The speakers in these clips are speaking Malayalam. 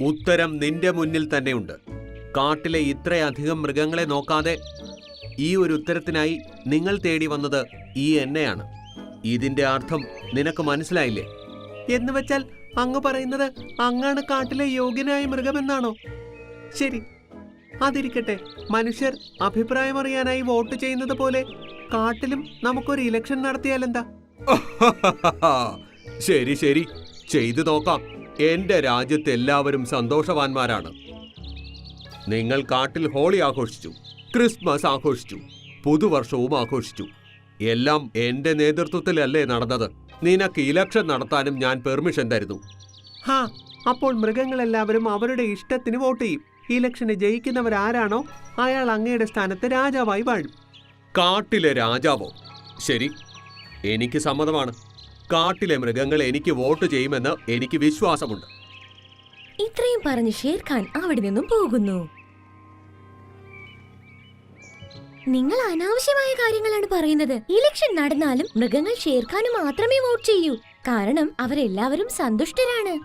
ഉത്തരം നിന്റെ മുന്നിൽ തന്നെയുണ്ട്. കാട്ടിലെ ഇത്രയധികം മൃഗങ്ങളെ നോക്കാതെ ഈ ഒരു ഉത്തരത്തിനായി നിങ്ങൾ തേടി വന്നത് ഈ എന്നെയാണ്. ഇതിന്റെ അർത്ഥം നിനക്ക് മനസ്സിലായില്ലേ? എന്ന് വെച്ചാൽ അങ്ങ് പറയുന്നത് അങ്ങാണ് കാട്ടിലെ യോഗ്യനായ മൃഗമെന്നാണോ? ശരി, അതിരിക്കട്ടെ. മനുഷ്യർ അഭിപ്രായമറിയാനായി വോട്ട് ചെയ്യുന്നത് പോലെ കാട്ടിലും നമുക്കൊരു ഇലക്ഷൻ നടത്തിയാലെന്താ? ശരി ശരി, ചെയ്തു നോക്കാം. എന്റെ രാജ്യത്ത് എല്ലാവരും സന്തോഷവാന്മാരാണ്. നിങ്ങൾ കാട്ടിൽ ഹോളി ആഘോഷിച്ചു, ക്രിസ്മസ് ആഘോഷിച്ചു, പുതുവർഷവും ആഘോഷിച്ചു. എല്ലാം എന്റെ നേതൃത്വത്തിലല്ലേ നടന്നത്. നിനക്ക് ഇലക്ഷൻ നടത്താനും ഞാൻ പെർമിഷൻ തരുന്നു. ഹാ, അപ്പോൾ മൃഗങ്ങളെല്ലാവരും അവരുടെ ഇഷ്ടത്തിന് വോട്ട് ചെയ്യും. ഇലക്ഷന് ജയിക്കുന്നവരാരാണോ അയാൾ അങ്ങയുടെ സ്ഥാനത്ത് രാജാവായി വാഴും. കാട്ടിലെ രാജാവോ? ശരി, എനിക്ക് സമ്മതമാണ്. കാട്ടിലെ മൃഗങ്ങൾ എനിക്ക് വോട്ട് ചെയ്യുമെന്ന് എനിക്ക് വിശ്വാസമുണ്ട്. ഇത്രയും പറഞ്ഞ് ഷേർഖാൻ അവിടെ നിന്നും പോകുന്നു. നിങ്ങൾ അനാവശ്യമായ കാര്യങ്ങളാണ് പറയുന്നത്. ഇലക്ഷൻ നടന്നാലും മൃഗങ്ങൾ ഷേർഖാന് മാത്രമേ വോട്ട് ചെയ്യൂ. കാരണം അവരെല്ലാവരും സന്തുഷ്ടരാണ്.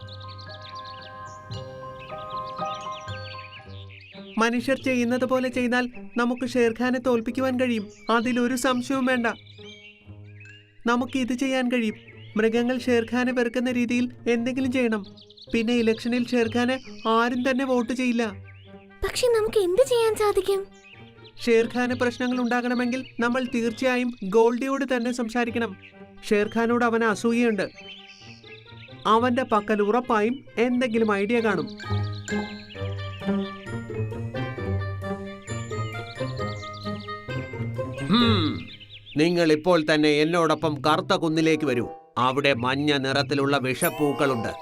മനുഷ്യർ ചെയ്യുന്നത് പോലെ ചെയ്താൽ നമുക്ക് ഷേർഖാനെ തോൽപ്പിക്കുവാൻ കഴിയും. അതിലൊരു സംശയവും വേണ്ട. നമുക്ക് ഇത് ചെയ്യാൻ കഴിയും. മൃഗങ്ങൾ ഷേർഖാനെ വെറുക്കുന്ന രീതിയിൽ എന്തെങ്കിലും ചെയ്യണം. പിന്നെ ഇലക്ഷനിൽ ഷേർഖാനെ ആരും തന്നെ വോട്ട് ചെയ്യില്ല. പക്ഷെ നമുക്ക് എന്ത് ചെയ്യാൻ സാധിക്കും? ഷേർഖാന് പ്രശ്നങ്ങൾ ഉണ്ടാകണമെങ്കിൽ നമ്മൾ തീർച്ചയായും ഗോൾഡിയോട് തന്നെ സംസാരിക്കണം. ഷേർഖാനോട് അവന് അസൂയയുണ്ട്. അവന്റെ പക്കൽ ഉറപ്പായും എന്തെങ്കിലും ഐഡിയ കാണും. നിങ്ങൾ ഇപ്പോൾ തന്നെ എന്നോടൊപ്പം കറുത്ത കുന്നിലേക്ക് വരൂ. അവിടെ മഞ്ഞ നിറത്തിലുള്ള വിഷപ്പൂക്കളുണ്ട്.